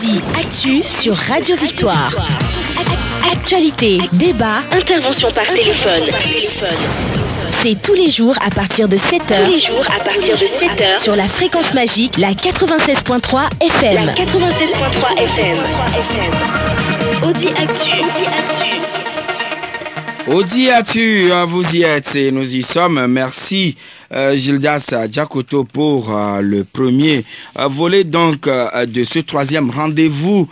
Audi Actu sur Radio Victoire. Actualité, débat, intervention par téléphone. C'est tous les jours à partir de 7h. Sur la fréquence magique, la 96.3 FM. Audi Actu. Audi Actu, vous y êtes et nous y sommes. Merci Gildas Diakoto pour le premier volet donc de ce troisième rendez-vous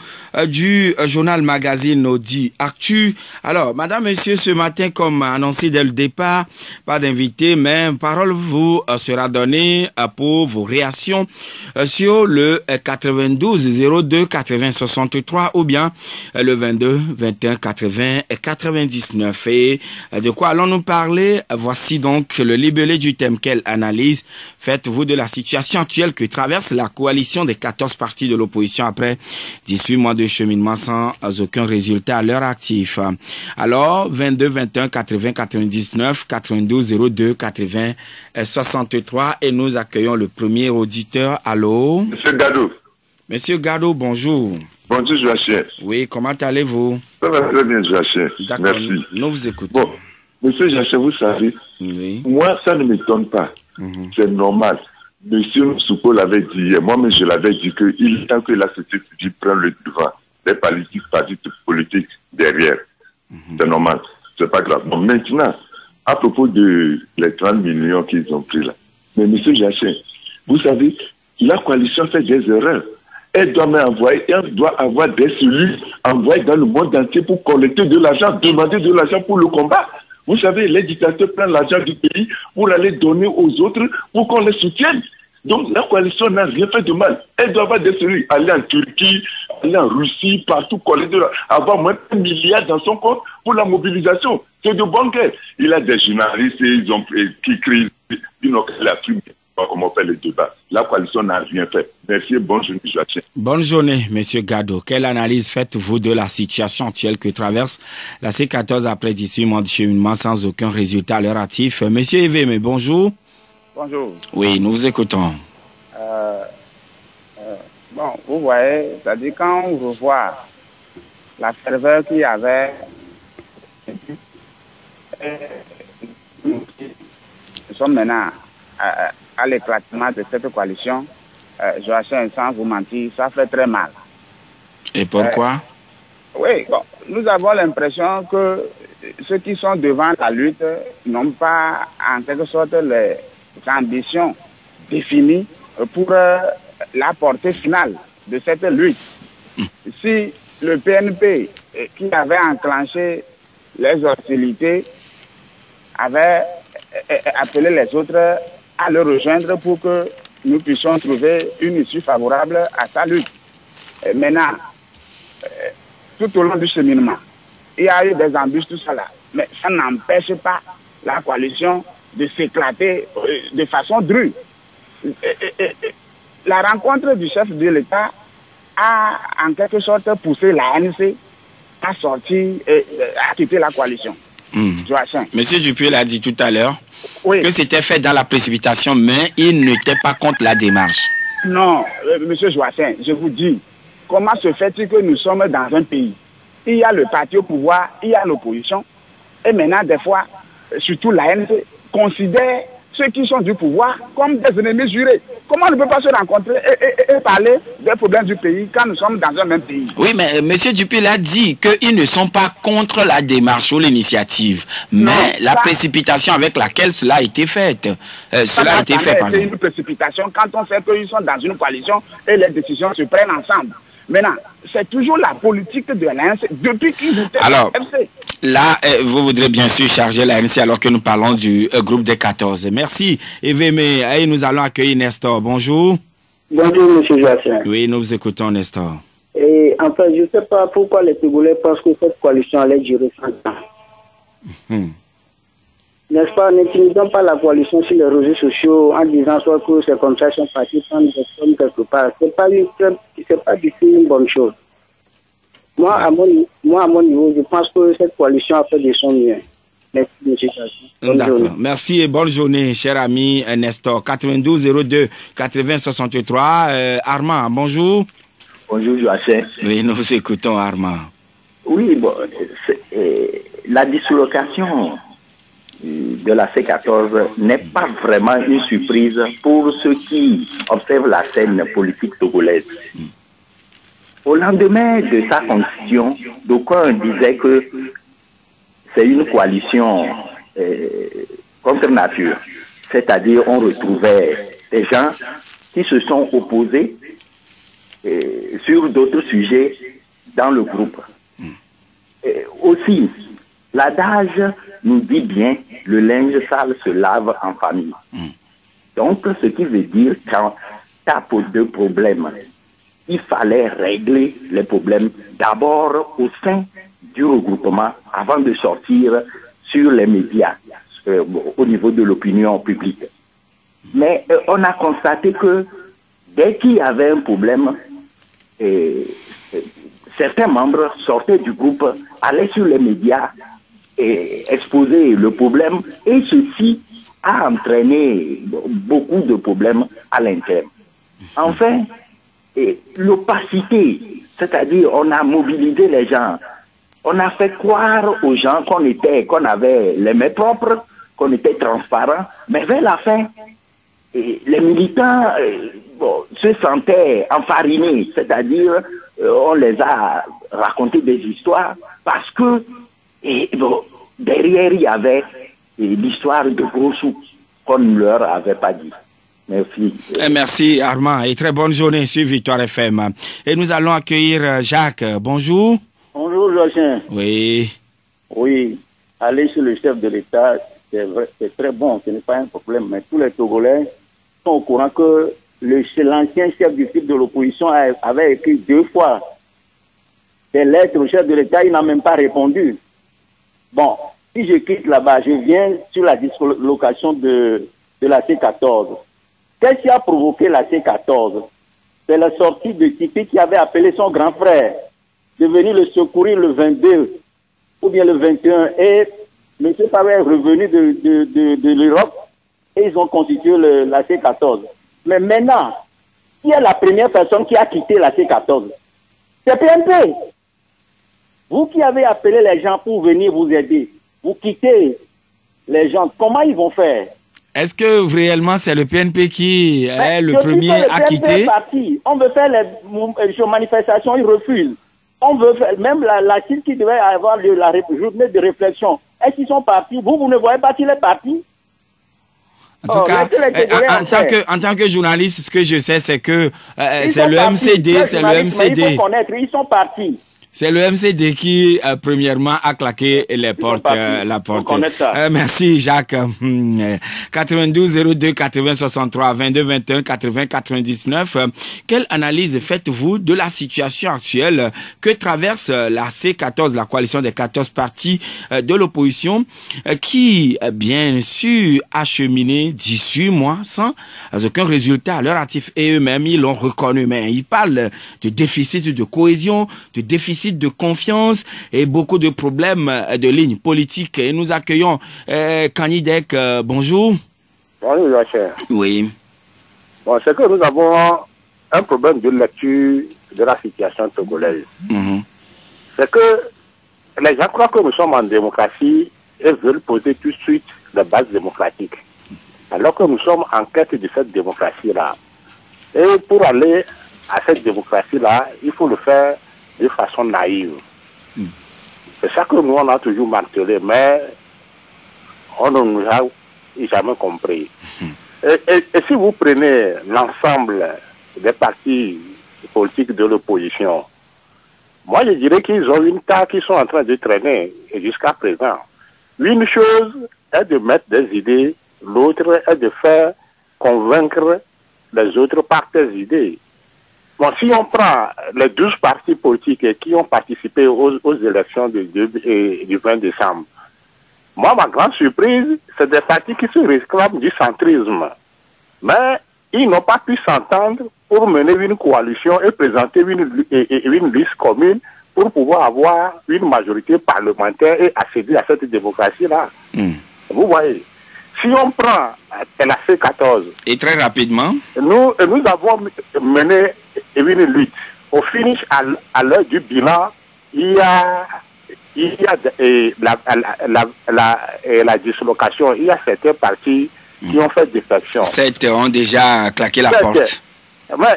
du journal magazine Audi Actu. Alors, madame, messieurs, ce matin, comme annoncé dès le départ, pas d'invité, mais parole vous sera donnée pour vos réactions sur le 92 02 80 63 ou bien le 22 21 80 99. Et de quoi allons-nous parler? Voici donc le libellé du thème. Quelle analyse faites-vous de la situation actuelle que traverse la coalition des 14 partis de l'opposition après 18 mois de cheminement sans aucun résultat à l'heure actif? Alors, 22 21 80 99 92 02 80 63 et nous accueillons le premier auditeur. Allô? Monsieur Gado. Monsieur Gado, bonjour. Bonjour, Joachim. Oui, comment allez-vous? Ça va très bien, Joachim. D'accord, merci. Nous vous écoutons. Bon, monsieur Joachim, vous savez, oui. Moi, ça ne m'étonne pas. C'est normal. Monsieur Souko l'avait dit hier, moi-même je l'avais dit qu'il est temps que la société civile prenne le devant, les partis politiques derrière. C'est normal. C'est pas grave. Bon, maintenant, à propos de les 30 millions qu'ils ont pris là. Mais monsieur Joachim, vous savez, la coalition fait des erreurs. Elle doit avoir des cellules envoyées dans le monde entier pour collecter de l'argent, demander de l'argent pour le combat. Vous savez, les dictateurs prennent l'argent du pays pour aller donner aux autres pour qu'on les soutienne. Donc la coalition n'a rien fait de mal. Elle doit avoir des cellules, aller en Turquie, aller en Russie, partout, avoir moins de 1 milliard dans son compte pour la mobilisation. C'est de bonne guerre. Il a des journalistes qui crient, ils n'ont qu'à la plume. Comment faire les débats. La coalition n'a rien fait. Merci et bonne journée, Joachim. Bonne journée, monsieur Gado. Quelle analyse faites-vous de la situation actuelle que traverse la C14 après 18 mois de cheminement sans aucun résultat à l'heure actif? Monsieur Eveme, bonjour. Bonjour. Oui, nous vous écoutons. Bon, vous voyez, c'est-à-dire quand on revoit la ferveur qu'il y avait, nous sommes maintenant à l'éclatement de cette coalition, Joachim, sans vous mentir, ça fait très mal. Et pourquoi? Oui, bon, nous avons l'impression que ceux qui sont devant la lutte n'ont pas en quelque sorte les ambitions définies pour la portée finale de cette lutte. Si le PNP qui avait enclenché les hostilités avait appelé les autres à le rejoindre pour que nous puissions trouver une issue favorable à sa lutte. Maintenant, tout au long du cheminement, il y a eu des embûches, tout ça là. Mais ça n'empêche pas la coalition de s'éclater de façon drue. La rencontre du chef de l'État a en quelque sorte poussé l'ANC à sortir et à quitter la coalition. Monsieur Dupuy l'a dit tout à l'heure. Oui. Que c'était fait dans la précipitation, mais il n'était pas contre la démarche. Non, monsieur Joachim, je vous dis, comment se fait-il que nous sommes dans un pays? Il y a le parti au pouvoir, il y a l'opposition, et maintenant, des fois, surtout l'ANC, considère ceux qui sont du pouvoir comme des ennemis jurés. Comment on ne peut pas se rencontrer et parler des problèmes du pays quand nous sommes dans un même pays? Oui, mais M. Dupuy a dit qu'ils ne sont pas contre la démarche ou l'initiative, mais la précipitation avec laquelle cela a été fait. Cela a été fait, pardon. C'est une précipitation quand on sait qu'ils sont dans une coalition et les décisions se prennent ensemble. Maintenant, c'est toujours la politique de l'ANC depuis qu'ils étaient alors, FC. Là, vous voudrez bien sûr charger l'ANC alors que nous parlons du groupe des 14. Merci, Eveme. Et nous allons accueillir Nestor. Bonjour. Bonjour, M. Joachim. Oui, nous vous écoutons, Nestor. Et enfin, je ne sais pas pourquoi les Togolais pensent que cette coalition allait durer 100 ans. N'est-ce pas, n'utilisons pas la coalition sur les réseaux sociaux en disant soit que c'est comme ça qu'ils sont partis prendre des sommes quelque part. C'est pas du tout une bonne chose. Moi, à mon niveau, je pense que cette coalition a fait de son mieux. Merci, M. Joachim. D'accord. Merci et bonne journée, cher ami Nestor. 92 02 80 63. Armand, bonjour. Bonjour Joachim. Oui, nous écoutons Armand. Oui, bon, la dislocation de la C14 n'est pas vraiment une surprise pour ceux qui observent la scène politique togolaise. Au lendemain de sa constitution, d'aucuns disaient que c'est une coalition contre nature. C'est-à-dire on retrouvait des gens qui se sont opposés sur d'autres sujets dans le groupe. Aussi, l'adage nous dit bien, le linge sale se lave en famille. Donc, ce qui veut dire qu'en cas de problème, il fallait régler les problèmes d'abord au sein du regroupement avant de sortir sur les médias, au niveau de l'opinion publique. Mais on a constaté que dès qu'il y avait un problème, certains membres sortaient du groupe, allaient sur les médias et exposaient le problème, et ceci a entraîné beaucoup de problèmes à l'interne. Enfin, l'opacité, c'est-à-dire on a mobilisé les gens, on a fait croire aux gens qu'on avait les mains propres, qu'on était transparent, mais vers la fin, les militants se sentaient enfarinés, c'est-à-dire on les a raconté des histoires parce que derrière il y avait l'histoire de gros sous qu'on ne leur avait pas dit. Merci. Merci Armand et très bonne journée sur Victoire FM. Et nous allons accueillir Jacques. Bonjour. Bonjour Joachim. Oui. Oui, aller chez le chef de l'État, c'est vrai, c'est très bon, ce n'est pas un problème, mais tous les Togolais sont au courant que l'ancien chef du type de l'opposition avait écrit 2 fois des lettres au chef de l'État, il n'a même pas répondu. Bon, si je quitte là-bas, je viens sur la dislocation de la C14. Qu'est-ce qui a provoqué la C14? C'est la sortie de Tipi qui avait appelé son grand frère de venir le secourir le 22 ou bien le 21. Et M. Pavé est revenu de l'Europe et ils ont constitué la C14. Mais maintenant, qui est la première personne qui a quitté la C14? C'est PNP. Vous qui avez appelé les gens pour venir vous aider, vous quittez les gens, comment ils vont faire? Est-ce que réellement c'est le PNP qui est le premier à quitter? On veut faire les manifestations, ils refusent. On veut faire, même la CIL qui devait avoir la journée de réflexion. Est-ce qu'ils sont partis? Vous ne voyez pas qu'il est parti? En tout cas, en tant que journaliste, ce que je sais, c'est que c'est le MCD, c'est le MCD. Il faut connaître, ils sont partis. C'est le MCD qui, premièrement, a claqué la porte. Merci, Jacques. 92 02 80 63 22 21 80 99. Quelle analyse faites-vous de la situation actuelle que traverse la C14, la coalition des 14 partis de l'opposition, qui, bien sûr, a cheminé 18 mois sans aucun résultat à leur actif, et eux-mêmes, ils l'ont reconnu. Mais ils parlent de déficit de cohésion, de déficit de confiance et beaucoup de problèmes de ligne politique. Et nous accueillons Kanidek. Bonjour. Bonjour, Joachim. Oui. Bon, c'est que nous avons un problème de lecture de la situation togolaise. C'est que les gens croient que nous sommes en démocratie et veulent poser tout de suite les bases démocratiques. Alors que nous sommes en quête de cette démocratie-là. Et pour aller à cette démocratie-là, il faut le faire de façon naïve. C'est ça que nous, on a toujours martelé, mais on ne nous a jamais compris. Et si vous prenez l'ensemble des partis politiques de l'opposition, moi je dirais qu'ils ont une tare qu'ils sont en train de traîner jusqu'à présent. Une chose est de mettre des idées, l'autre est de faire convaincre les autres par tes idées. Bon, si on prend les 12 partis politiques qui ont participé aux élections du 20 décembre, moi, ma grande surprise, c'est des partis qui se réclament du centrisme. Mais ils n'ont pas pu s'entendre pour mener une coalition et présenter une liste commune pour pouvoir avoir une majorité parlementaire et accéder à cette démocratie-là. Vous voyez, si on prend la C14... Et très rapidement, nous avons mené une lutte au finish, à l'heure du bilan, il y a la dislocation. Il y a certains partis qui ont fait défection. 7 ont déjà claqué la porte.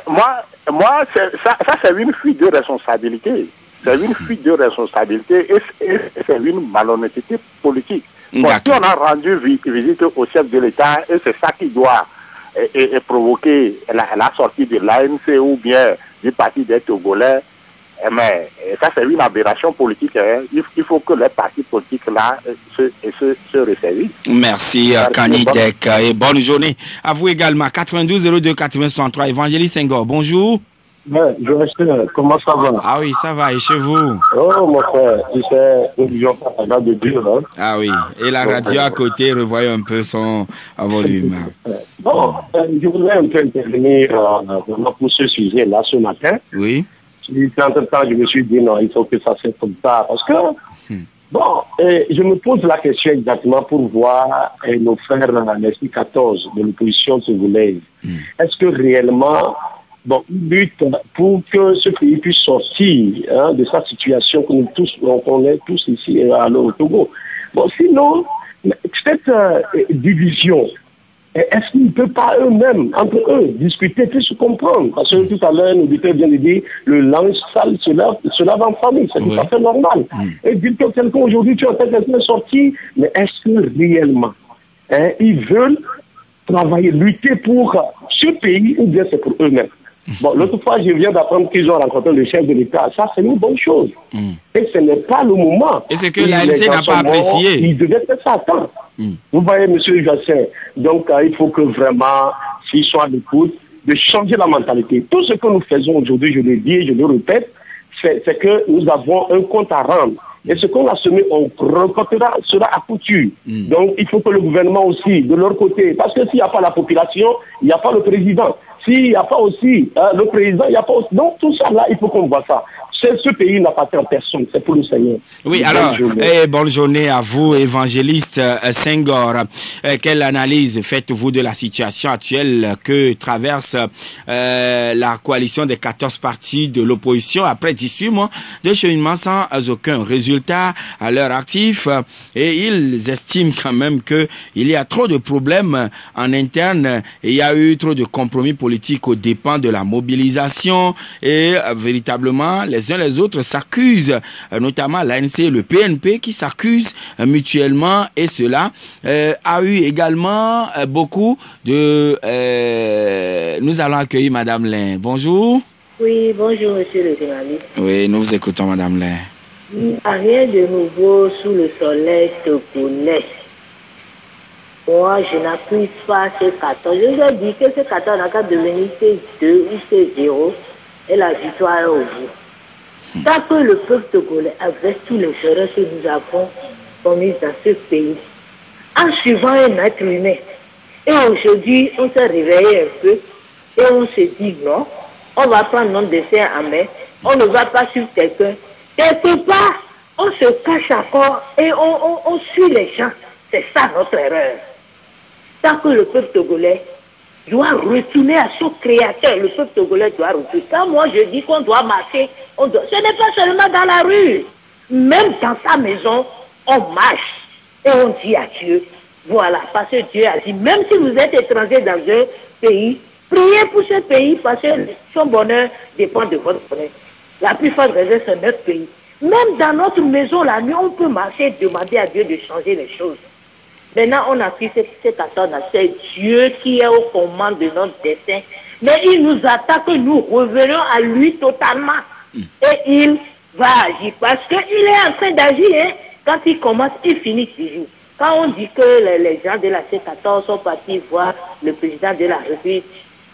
Moi, ça c'est une fuite de responsabilité. C'est une fuite de responsabilité et c'est une malhonnêteté politique. Bon, si on a rendu visite au chef de l'État, et c'est ça qui doit provoquer la sortie de l'ANC ou bien du parti des Togolais, mais ça c'est une aberration politique. Hein. Il faut que les partis politiques là se resservissent. Merci Kanidek et bonne journée. À vous également. 92 02 83 Évangéliste Senghor, bonjour. Ouais, comment ça va? Ah oui, ça va, et chez vous? Oh mon frère, tu sais, nous vivons pas la de Dieu, hein? Ah oui, et la radio à côté, revoyons un peu son volume. Bon, je voudrais un peu intervenir pour ce sujet-là ce matin. Oui. Entre-temps, je me suis dit non, il faut que ça se fasse comme ça, parce que, bon, je me pose la question exactement pour voir nos frères les 14 de l'opposition togolaise. Est-ce que réellement, bon, lutte pour que ce pays puisse sortir de sa situation que nous tous, on est tous ici au Togo. Bon, sinon, cette division, est-ce qu'ils ne peuvent pas eux-mêmes, entre eux, discuter, puis se comprendre? Parce que tout à l'heure, nous vient de dire, le linge sale se lave en famille, c'est tout à fait normal. Et dire que quelqu'un aujourd'hui, tu as quelqu'un sorti, mais est-ce que réellement, ils veulent travailler, lutter pour ce pays ou bien c'est pour eux-mêmes? Bon, l'autre fois, je viens d'apprendre qu'ils ont rencontré le chef de l'État. Ça, c'est une bonne chose. Et ce n'est pas le moment. Et c'est que l'ANC n'a pas apprécié. Il devait faire ça à temps. Vous voyez, M. Jassin, donc il faut que vraiment, s'ils sont à l'écoute, de changer la mentalité. Tout ce que nous faisons aujourd'hui, je le dis et je le répète, c'est que nous avons un compte à rendre. Et ce qu'on a semé, on récoltera, sera à couture. Donc, il faut que le gouvernement aussi, de leur côté, parce que s'il n'y a pas la population, il n'y a pas le président. S'il n'y a pas aussi le président, il n'y a pas aussi... Donc, tout ça là, il faut qu'on voit ça. Ce pays n'appartient à personne, c'est pour le Seigneur. Oui, alors, bonne journée à vous, évangéliste Senghor. Quelle analyse faites-vous de la situation actuelle que traverse la coalition des 14 partis de l'opposition après 18 mois de cheminement sans aucun résultat à leur actif? Et ils estiment quand même qu'il y a trop de problèmes en interne et il y a eu trop de compromis politiques aux dépens de la mobilisation et véritablement les autres s'accusent, notamment l'ANC et le PNP qui s'accusent mutuellement et cela a eu également beaucoup de... Nous allons accueillir Madame Lin. Bonjour. Oui, bonjour Monsieur le journaliste. Oui, nous vous écoutons Madame Lin. Il n'y a rien de nouveau sous le soleil togolais. Moi, je n'appuie pas ce 14. Je vous ai dit que ce 14 n'a qu'à devenir C2 ou C0 et la victoire est au bout. Tant que le peuple togolais, avec tous les erreurs que nous avons commises dans ce pays, en suivant un être humain, et aujourd'hui, on s'est réveillé un peu, et on se dit non, on va prendre notre destin en main, on ne va pas suivre quelqu'un. Quelque part, on se cache encore et on suit les gens. C'est ça notre erreur. Tant que le peuple togolais doit retourner à son créateur, le peuple togolais doit retourner. Quand moi je dis qu'on doit marcher, ce n'est pas seulement dans la rue. Même dans sa maison, on marche et on dit à Dieu. Voilà, parce que Dieu a dit, même si vous êtes étranger dans un pays, priez pour ce pays parce que son bonheur dépend de votre bonheur. La plus forte raison, c'est notre pays. Même dans notre maison, la nuit, on peut marcher et demander à Dieu de changer les choses. Maintenant, on a pris cette attente, c'est Dieu qui est aux commandes de notre destin. Mais il nous attaque, nous revenons à lui totalement. Et il va agir. Parce qu'il est en train d'agir. Hein. Quand il commence, il finit toujours. Quand on dit que les gens de la C14 sont partis voir le président de la République,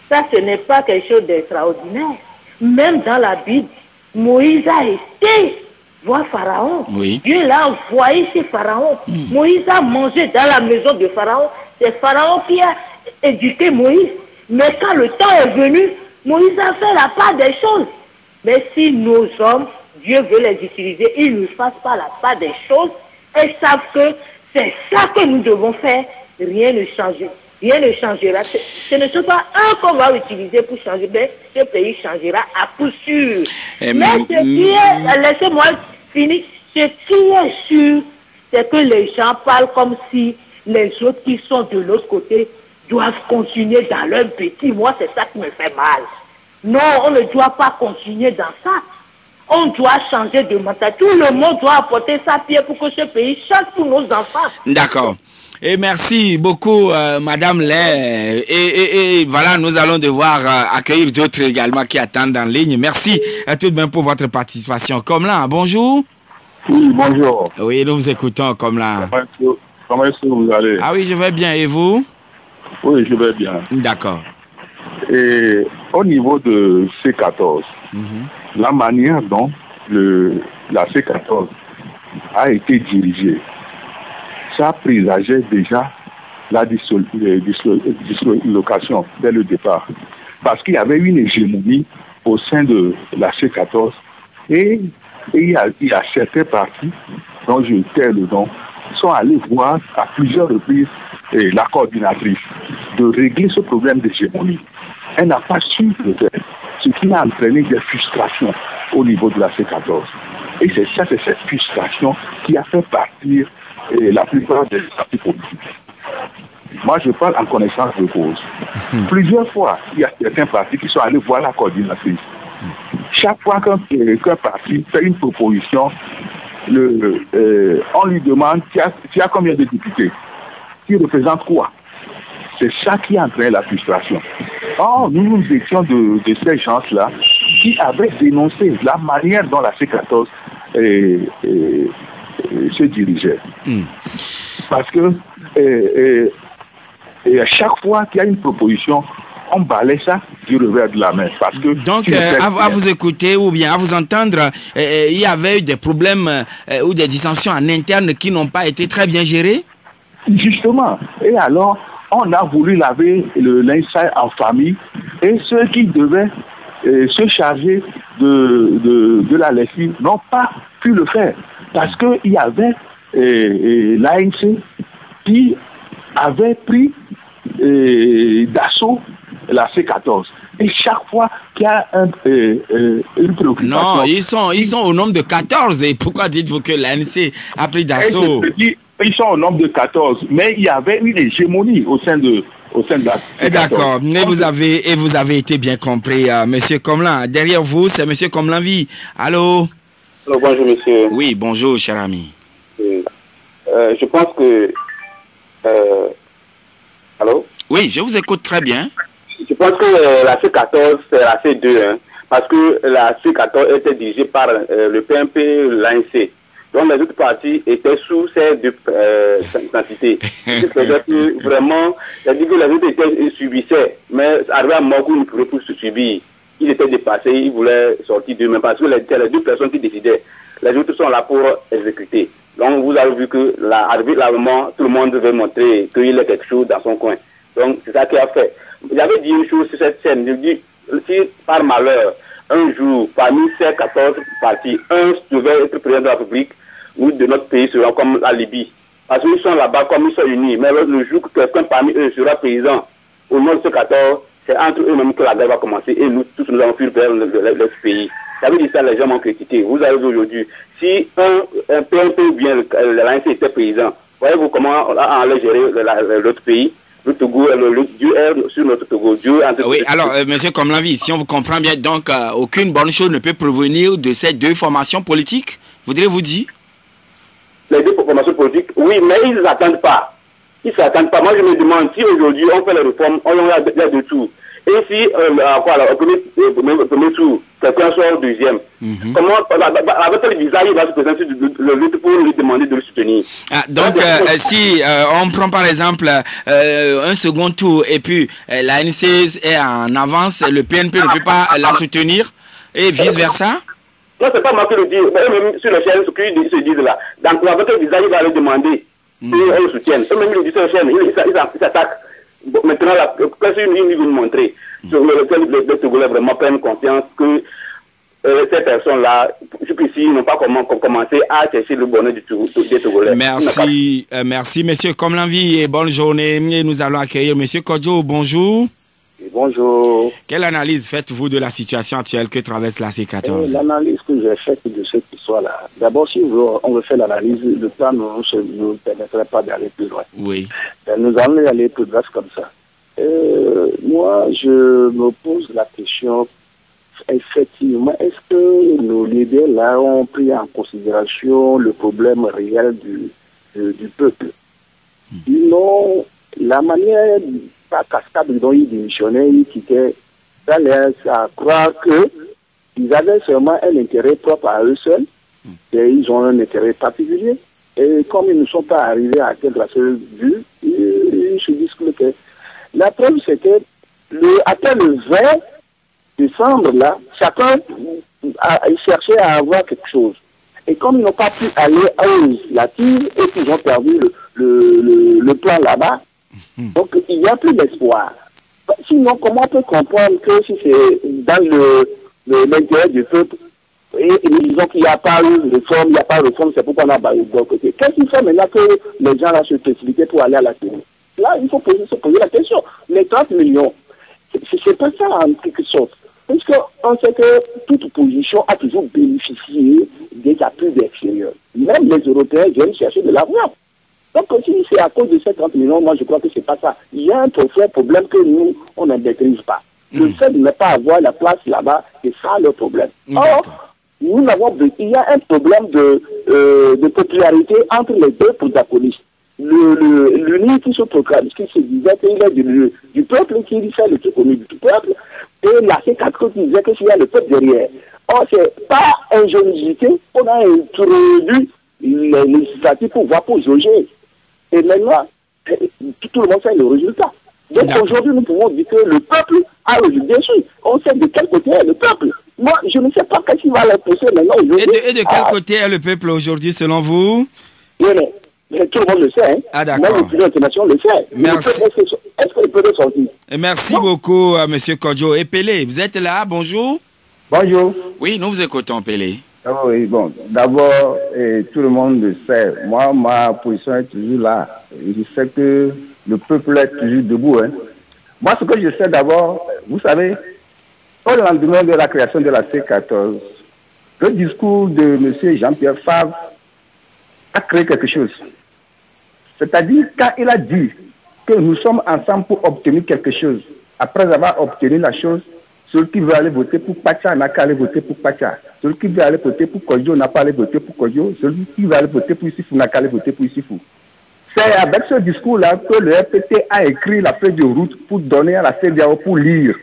ça, ce n'est pas quelque chose d'extraordinaire. Même dans la Bible, Moïse a été voir Pharaon. Oui. Dieu l'a envoyé chez Pharaon. Moïse a mangé dans la maison de Pharaon. C'est Pharaon qui a éduqué Moïse. Mais quand le temps est venu, Moïse a fait la part des choses. Mais si nos hommes, Dieu veut les utiliser, ils ne fassent pas la part des choses et savent que c'est ça que nous devons faire, rien ne change. rien ne changera. Ce ne sont pas eux qu'on va utiliser pour changer, mais ce pays changera à coup sûr. Mais ce qui est, laissez-moi finir, ce qui est sûr, c'est que les gens parlent comme si les autres qui sont de l'autre côté doivent continuer dans leur petit. Moi, c'est ça qui me fait mal. Non, on ne doit pas continuer dans ça. On doit changer de mentalité. Tout le monde doit apporter sa pierre pour que ce pays change pour nos enfants. D'accord. Et merci beaucoup, Madame Lay. Et voilà, nous allons devoir accueillir d'autres également qui attendent en ligne. Merci à tout de même pour votre participation. Comme là, bonjour. Oui, bonjour. Oui, nous vous écoutons, comme là. Comment est-ce que vous allez? Ah oui, je vais bien. Et vous? Oui, je vais bien. D'accord. Et au niveau de C14, la manière dont la C14 a été dirigée, ça présageait déjà la dislocation dès le départ. Parce qu'il y avait une hégémonie au sein de la C14 et il y a certains partis dont je tais le nom sont allés voir à plusieurs reprises la coordinatrice de régler ce problème d'hégémonie. Elle n'a pas su le faire, ce qui a entraîné des frustrations au niveau de la C14. Et c'est cette frustration qui a fait partir la plupart des partis politiques. Moi, je parle en connaissance de cause. Plusieurs fois, il y a certains partis qui sont allés voir la coordinatrice. Chaque fois qu'un parti fait une proposition, on lui demande tu as combien de députés, qui représente quoi. C'est ça qui a entraîné la frustration. Or, nous étions de ces gens-là qui avaient dénoncé la manière dont la C14 se dirigeait. Parce que à chaque fois qu'il y a une proposition, on balaye ça du revers de la main. Parce que donc, à vous écouter ou bien à vous entendre, il y avait eu des problèmes ou des dissensions en interne qui n'ont pas été très bien gérées? Justement. Et alors, on a voulu laver le linge sale en famille et ceux qui devaient se charger de la lessive n'ont pas pu le faire. Parce qu'il y avait l'ANC qui avait pris d'assaut la C14. Et chaque fois qu'il y a une préoccupation... Non, ils sont au nombre de 14. Et pourquoi dites-vous que l'ANC a pris d'assaut? Ils sont au nombre de 14. Mais il y avait une hégémonie au sein de la C14. D'accord. Mais vous avez été bien compris, Monsieur Komlan. Derrière vous, c'est Monsieur Komlanvi. Allô? Alors, bonjour, monsieur. Oui, bonjour, cher ami. Je pense que... allô? Oui, je vous écoute très bien. Je pense que la C14, c'est la C2, hein, parce que la C14 était dirigée par le PMP, l'ANC. Donc les autres partis étaient sous ces deux entités. Ce qui faisait que vraiment, c'est-à-dire que les autres subissaient, mais arrivé à un moment où ils ne pouvaient plus subir. Ils étaient dépassés, ils voulaient sortir d'eux-mêmes, parce que c'était les deux personnes qui décidaient. Les autres sont là pour exécuter. Donc vous avez vu que arrivé là, tout le monde devait montrer qu'il y a quelque chose dans son coin. Donc c'est ça qu'il a fait. J'avais dit une chose sur cette scène, je dis, si par malheur, un jour, parmi ces 14 partis, un devait être président de la République, ou de notre pays sera comme la Libye. Parce qu'ils sont là-bas comme ils sont unis. Mais le jour que quelqu'un parmi eux sera président au nom de ce 14, c'est entre eux-mêmes que la guerre va commencer. Et nous, tous, nous allons fuir vers le pays. Ça veut dire ça, les gens m'ont critiqué. Vous avez vu aujourd'hui, si un PNP ou bien l'ANC était président, voyez-vous comment on allait gérer l'autre pays? Le Togo, Dieu est sur notre Togo. Oui, alors, monsieur Komlanvi, si on vous comprend bien, donc, aucune bonne chose ne peut provenir de ces deux formations politiques, voudrez-vous dire? Les deux formations politiques, oui, mais ils ne s'attendent pas. Ils ne s'attendent pas. Moi, je me demande si aujourd'hui on fait les réformes, on a de tout. Et si, au premier tour, quelqu'un sort deuxième, comment, avec quel visage il va se présenter le lutte pour lui demander de le soutenir? Donc, si on prend par exemple un second tour et puis l'ANC est en avance, le PNP ne peut pas la soutenir et vice-versa? Non, c'est pas moi qui le dis. Eux-mêmes, sur les chaînes, ce qu'ils se disent là. Donc, avec quel visage il va le demander et on le soutienne. Eux-mêmes, ils le disent sur les chaînes, ils s'attaquent. Maintenant, ils vont montrer sur lequel les Togolais vraiment prennent confiance que ces personnes-là, jusqu'ici, n'ont pas commencé à chercher le bonheur des Togolais. Merci, merci, monsieur Komlanvi, et bonne journée. Et nous allons accueillir monsieur Kodjo. Bonjour. Bonjour. Quelle analyse faites-vous de la situation actuelle que traverse la C14? L'analyse que j'ai faite de cette histoire-là, d'abord, si on veut faire l'analyse, le temps ne nous permettrait pas d'aller plus loin. Oui. Nous allons aller plus loin comme ça. Moi, je me pose la question, effectivement, est-ce que nos leaders là ont pris en considération le problème réel du peuple? Sinon, la manière par cascade dont ils démissionnaient, ils quittaient, ça laisse à croire qu'ils avaient seulement un intérêt propre à eux seuls, et ils ont un intérêt particulier. Et comme ils ne sont pas arrivés à atteindre la seule vue, ils se disent que la preuve, c'est que après le 20 décembre, là, chacun a cherché à avoir quelque chose. Et comme ils n'ont pas pu aller aux législatives et qu'ils ont perdu le plan là-bas, donc il n'y a plus d'espoir. Sinon, comment on peut comprendre que si c'est dans l'intérêt du peuple, et nous disons qu'il n'y a pas eu de réforme, il n'y a pas de réforme, c'est pourquoi on a baillé de côté. Qu'est-ce qu'il faut maintenant que les gens là se précipitent pour aller à la télé? Là, il faut se poser la question. Les 30 millions, c'est pas ça en quelque sorte. Parce qu'on sait que toute opposition a toujours bénéficié des appuis d'extérieur. Même les Européens viennent chercher de l'argent. Donc, si c'est à cause de ces 30 millions, moi, je crois que c'est pas ça. Il y a un profond problème que nous, on ne maîtrise pas. Le fait de ne pas avoir la place là-bas, c'est ça le problème. Or, nous n'avons, il y a un problème de popularité entre les deux protagonistes. L'uni qui se proclame, qui se disait qu'il est du peuple, qui fait le truc au milieu du peuple, et la C4 qui disait que s'il y a le peuple derrière. Or, c'est pas ingéniosité, on a introduit les législatives pour voir, pour juger. Et maintenant, tout le monde sait le résultat. Donc aujourd'hui, nous pouvons dire que le peuple a résulté dessus. On sait de quel côté est le peuple. Moi, je ne sais pas qu'est-ce qui va les pousser maintenant aujourd'hui. Et de quel côté est le peuple aujourd'hui, selon vous? Mais tout le monde le sait. Hein. Ah, d'accord. Même l'opinion internationale le sait. Merci. Est-ce que le peuple est sorti? Merci beaucoup, M. Kodjo. Et Pelé, vous êtes là? Bonjour. Bonjour. Oui, nous vous écoutons, Pelé. Ah oui, bon, d'abord, tout le monde le sait. Moi, ma position est toujours là. Je sais que le peuple est toujours debout. Hein. Moi, ce que je sais d'abord, vous savez, au lendemain de la création de la C14, le discours de M. Jean-Pierre Favre a créé quelque chose. C'est-à-dire, quand il a dit que nous sommes ensemble pour obtenir quelque chose, après avoir obtenu la chose, celui qui veut aller voter pour Pacha n'a qu'à aller voter pour Pacha. Celui qui veut aller voter pour Kodjo n'a pas à aller voter pour Kodjo. Celui qui veut aller voter pour Issifou n'a qu'à aller voter pour Issifou. C'est avec ce discours-là que le RPT a écrit la feuille de route pour donner à la CEDEAO pour lire.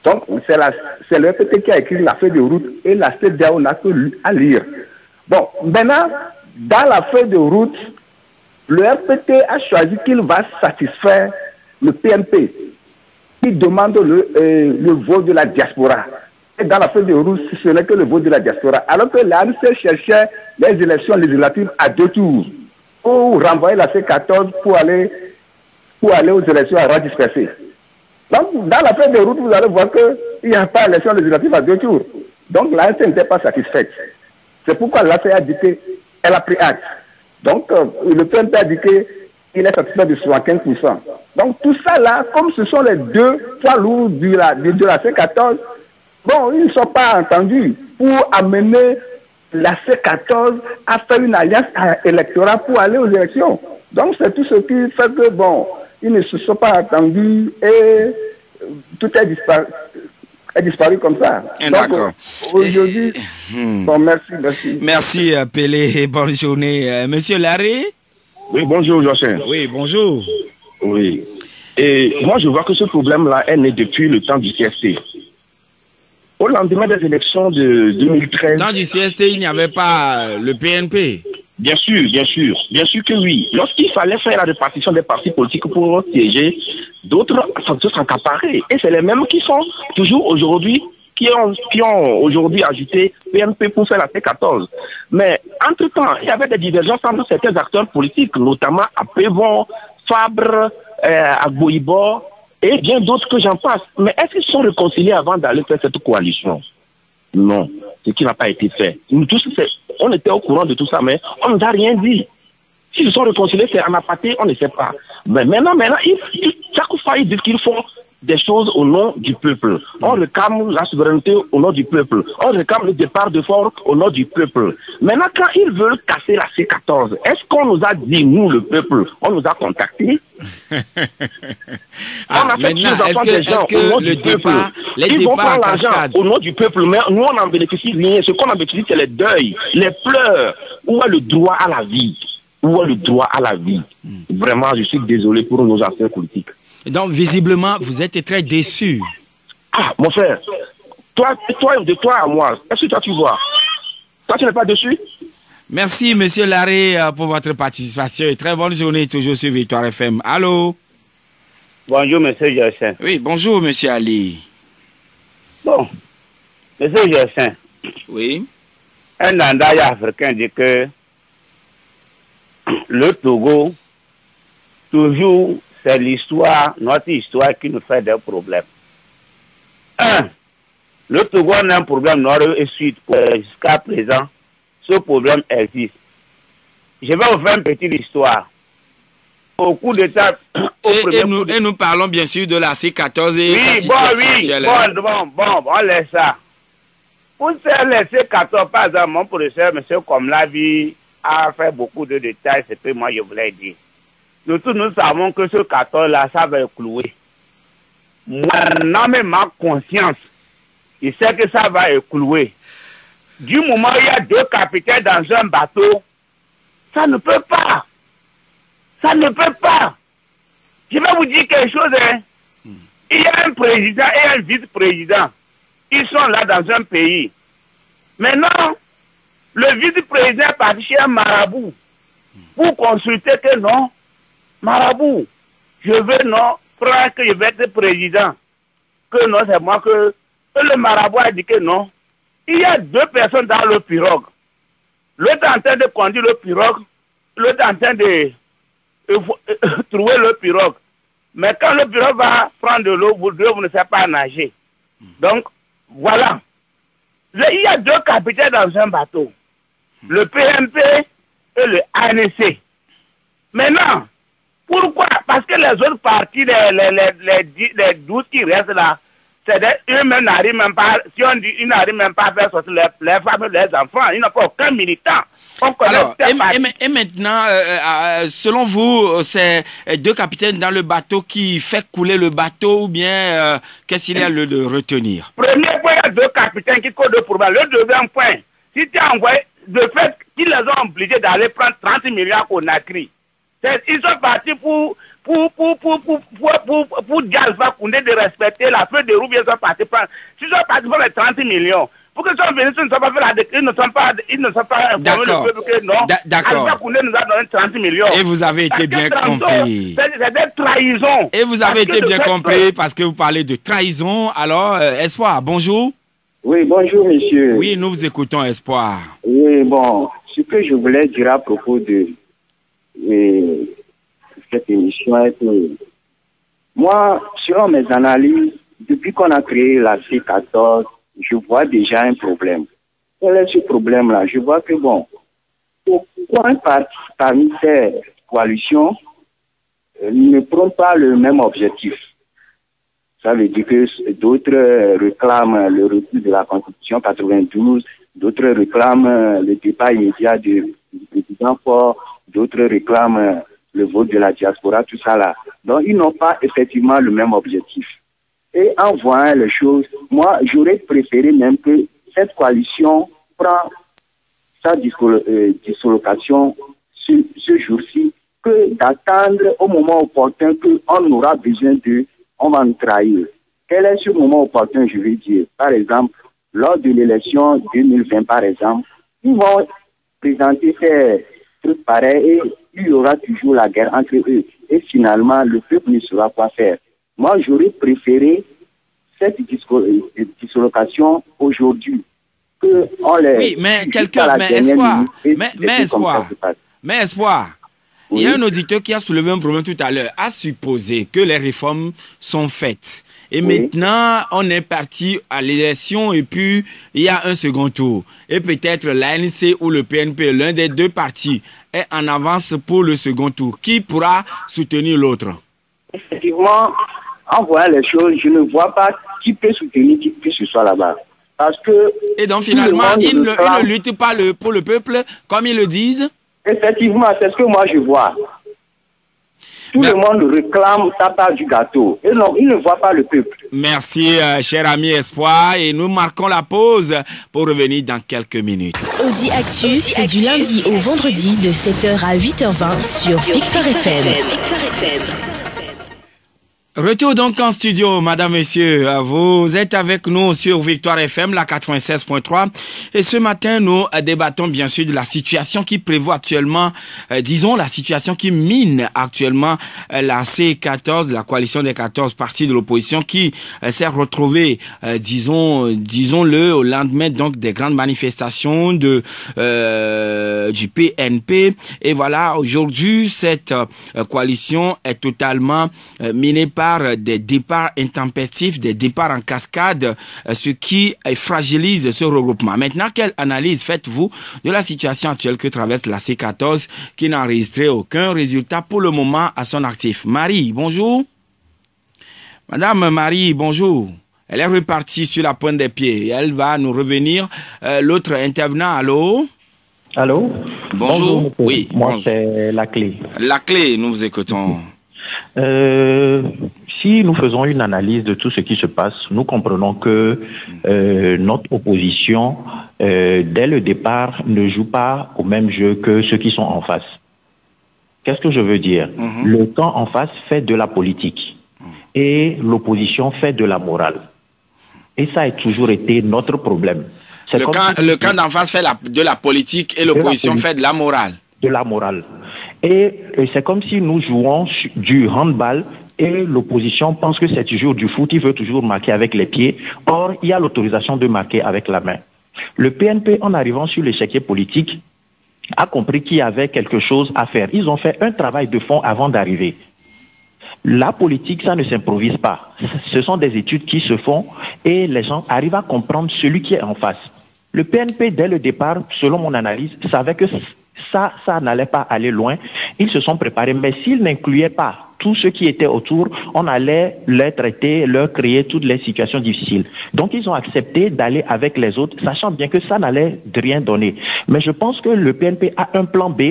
Donc, c'est le RPT qui a écrit la feuille de route et la CEDEAO n'a que à lire. Bon, maintenant, dans la feuille de route, le RPT a choisi qu'il va satisfaire le PNP. Il demande le vote de la diaspora. Et dans la feuille de route, ce n'est que le vote de la diaspora. Alors que l'ANC cherchait les élections législatives à 2 tours pour renvoyer la C14 pour aller aux élections à rang dispersé. Donc, dans la feuille de route, vous allez voir qu'il n'y a pas d'élection législative à 2 tours. Donc, l'ANC n'était pas satisfaite. C'est pourquoi l'ANC a dit qu'elle a pris acte. Donc, le PNP a dit qu'il est satisfait de 75%. Donc tout ça là, comme ce sont les deux poids lourds de la C14, bon, ils ne sont pas entendus pour amener la C14 à faire une alliance électorale pour aller aux élections. Donc c'est tout ce qui fait que, bon, ils ne se sont pas entendus et tout est disparu comme ça. D'accord. Aujourd'hui, bon, merci. Merci Pelé et bonne journée. Monsieur Larry? Oui, bonjour Jocelyn. Oui, bonjour. Oui. Et moi, je vois que ce problème-là est né depuis le temps du CST. Au lendemain des élections de 2013... Dans du CST, il n'y avait pas le PNP. Bien sûr que oui. Lorsqu'il fallait faire la répartition des partis politiques pour siéger, d'autres sont tous accaparés. Et c'est les mêmes qui sont toujours aujourd'hui, qui ont aujourd'hui agité PNP pour faire la C14. Mais entre-temps, il y avait des divergences entre certains acteurs politiques, notamment à Pévon, Fabre, à Boïbo, et bien d'autres que j'en passe. Mais est-ce qu'ils sont réconciliés avant d'aller faire cette coalition? Non, ce qui n'a pas été fait. Nous tous, on était au courant de tout ça, mais on ne nous a rien dit. S'ils sont réconciliés, c'est en aparté, on ne sait pas. Mais maintenant, chaque fois, ils disent qu'ils font des choses au nom du peuple. On réclame la souveraineté au nom du peuple. On réclame le départ de force au nom du peuple. Maintenant, quand ils veulent casser la C14, est-ce qu'on nous a dit, nous, le peuple, on nous a contactés? Maintenant, est-ce que le départ, ils vont prendre l'argent au nom du peuple, mais nous, on n'en bénéficie rien. Ce qu'on en bénéficie, c'est les deuils, les pleurs. Où est le droit à la vie? Où est le droit à la vie? Vraiment, je suis désolé pour nos anciens politiques. Donc, visiblement, vous êtes très déçu. Ah, mon frère, de toi à moi, est-ce que toi tu vois? Toi, tu n'es pas déçu? Merci, monsieur Larrey, pour votre participation. Et très bonne journée, toujours sur Victoire FM. Allô? Bonjour, monsieur Gersin. Oui, bonjour, monsieur Ali. Bon, monsieur Gersin. Oui. Un endroit africain dit que le Togo, toujours, c'est l'histoire, notre histoire qui nous fait des problèmes. Le Togo a un problème nord et sud. Jusqu'à présent, ce problème existe. Je vais vous faire une petite histoire. Au cours de ça... Et nous parlons bien sûr de la C14 et sa situation. Bon, on laisse ça. Pour faire la C14, par exemple, mon professeur, monsieur Komlavi, a fait beaucoup de détails, c'est ce que moi je voulais dire. Nous tous, nous savons que ce 14-là, ça va éclouer. Moi, non, mais ma conscience, il sait que ça va éclouer. Du moment où il y a deux capitaines dans un bateau, ça ne peut pas. Ça ne peut pas. Je vais vous dire quelque chose, hein. Il y a un président et un vice-président. Ils sont là dans un pays. Maintenant, le vice-président est parti chez un marabout pour consulter que non, marabout, je veux non, prendre que je vais être président. Que non, c'est moi que le marabout a dit que non. Il y a deux personnes dans le pirogue. L'autre est en train de conduire le pirogue, l'autre est en train de trouver le pirogue. Mais quand le pirogue va prendre de l'eau, vous ne savez pas nager. Donc, voilà. Il y a deux capitaines dans un bateau. Le PMP et le ANC. Maintenant, pourquoi? Parce que les autres partis, les 12 qui restent là, eux-mêmes n'arrivent même pas, si on dit, ils n'arrivent même pas à faire sortir les femmes et les enfants. Ils n'ont pas aucun militant. Alors, et maintenant, selon vous, c'est deux capitaines dans le bateau qui fait couler le bateau ou bien qu'est-ce qu'il y a de retenir? Premier point, il y a deux capitaines qui causent de problème. Le deuxième point, si tu as envoyé, de fait, qu'ils les ont obligés d'aller prendre 30 millions au Conakry. Ils sont partis pour dire à Alpha Koundé de respecter la feuille de route, ils sont partis prendre. S'ils sont partis pour les 30 millions, pour qu'ils soient venus, ils ne sont pas fait la déclaration, ils ne sont pas informés le peuple que non. Alpha Koundé nous a donné 30 millions. Et vous avez été bien compris. C'est des trahisons. Et vous avez été bien compris parce que vous parlez de trahison. Alors, Espoir, bonjour. Oui, bonjour, monsieur. Oui, nous vous écoutons, Espoir. Oui, bon, ce que je voulais dire à propos de cette émission est que moi, selon mes analyses, depuis qu'on a créé la C14, je vois déjà un problème. Quel est ce problème-là? Je vois que, bon, pourquoi un parti parmi ces coalitions ne prend pas le même objectif? Ça veut dire que d'autres réclament le recul de la Constitution 92, d'autres réclament le départ immédiat du président Faure, d'autres réclament le vote de la diaspora, tout ça là. Donc, ils n'ont pas effectivement le même objectif. Et en voyant les choses, moi, j'aurais préféré même que cette coalition prend sa dislocation ce jour-ci que d'attendre au moment opportun qu'on aura besoin d'eux, on va nous trahir. Quel est ce moment opportun, je vais dire? Par exemple, lors de l'élection 2020, par exemple, ils vont présenter ces trucs pareils et il y aura toujours la guerre entre eux. Et finalement, le peuple ne saura quoi faire. Moi, j'aurais préféré cette dislocation aujourd'hui. Oui, mais quelqu'un, mais Espoir, oui. Il y a un auditeur qui a soulevé un problème tout à l'heure, a supposé que les réformes sont faites Et maintenant, on est parti à l'élection et puis il y a un second tour. Et peut-être l'ANC ou le PNP, l'un des deux partis, est en avance pour le second tour. Qui pourra soutenir l'autre? Effectivement, en voyant les choses, je ne vois pas qui peut soutenir qui que ce soit là-bas. Parce que... Et donc finalement, ils ne luttent pas pour le peuple, comme ils le disent? Effectivement, c'est ce que moi je vois. Tout le monde réclame sa part du gâteau. Et non, il ne voit pas le peuple. Merci, cher ami Espoir. Et nous marquons la pause pour revenir dans quelques minutes. Audi Actu, c'est du lundi au vendredi de 7h à 8h20 sur Victoire FM. Retour donc en studio, madame, monsieur. Vous êtes avec nous sur Victoire FM, la 96.3. Et ce matin, nous débattons bien sûr de la situation qui prévaut actuellement, disons la situation qui mine actuellement la C14, la coalition des 14 partis de l'opposition qui s'est retrouvée, disons-le, au lendemain donc des grandes manifestations du PNP. Et voilà, aujourd'hui, cette coalition est totalement minée par des départs intempestifs, des départs en cascade, ce qui fragilise ce regroupement. Maintenant, quelle analyse faites-vous de la situation actuelle que traverse la C14 qui n'a enregistré aucun résultat pour le moment à son actif? Marie, bonjour. Madame Marie, bonjour. Elle est repartie sur la pointe des pieds. Elle va nous revenir. L'autre intervenant, allô? Allô? Bonjour. Oui. Moi, c'est la clé. La clé, nous vous écoutons. Si nous faisons une analyse de tout ce qui se passe, nous comprenons que notre opposition, dès le départ, ne joue pas au même jeu que ceux qui sont en face. Qu'est-ce que je veux dire? Le camp en face fait de la politique et l'opposition fait de la morale. Et ça a toujours été notre problème. Le camp d'en face fait de la politique et l'opposition fait de la morale. De la morale. Et c'est comme si nous jouons du handball et l'opposition pense que c'est toujours du foot, il veut toujours marquer avec les pieds. Or, il y a l'autorisation de marquer avec la main. Le PNP, en arrivant sur l'échiquier politique, a compris qu'il y avait quelque chose à faire. Ils ont fait un travail de fond avant d'arriver. La politique, ça ne s'improvise pas. Ce sont des études qui se font et les gens arrivent à comprendre celui qui est en face. Le PNP, dès le départ, selon mon analyse, savait que ça n'allait pas aller loin. Ils se sont préparés, mais s'ils n'incluaient pas tous ceux qui étaient autour, on allait les traiter, leur créer toutes les situations difficiles. Donc ils ont accepté d'aller avec les autres, sachant bien que ça n'allait rien donner. Mais je pense que le PNP a un plan B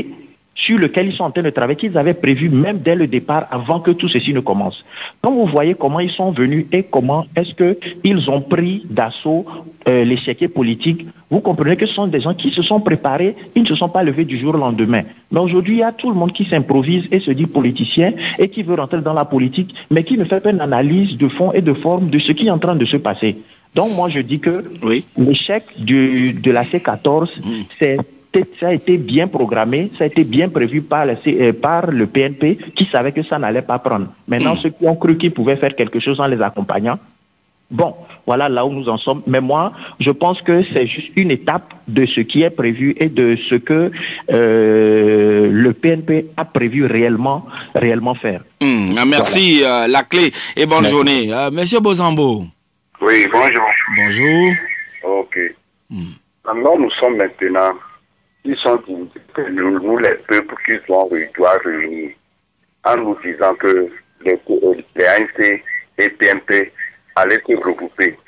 sur lequel ils sont en train de travailler, qu'ils avaient prévu même dès le départ, avant que tout ceci ne commence. Quand vous voyez comment ils sont venus et comment est-ce qu'ils ont pris d'assaut l'échiquier politique, vous comprenez que ce sont des gens qui se sont préparés, ils ne se sont pas levés du jour au lendemain. Mais aujourd'hui, il y a tout le monde qui s'improvise et se dit politicien et qui veut rentrer dans la politique, mais qui ne fait pas une analyse de fond et de forme de ce qui est en train de se passer. Donc moi, je dis que l'échec de la C14, ça a été bien programmé, ça a été bien prévu par le PNP qui savait que ça n'allait pas prendre. Maintenant, ceux qui ont cru qu'ils pouvaient faire quelque chose en les accompagnant, bon, voilà là où nous en sommes. Mais moi, je pense que c'est juste une étape de ce qui est prévu et de ce que le PNP a prévu réellement faire. Merci, voilà. La clé et bonne journée. Monsieur Bozambo. Oui, bonjour. Bonjour. Ok. Alors, nous sommes maintenant... Ils sont dit que nous, les peuples, qui doivent réunir en nous disant que les ANC et PNP allaient se regrouper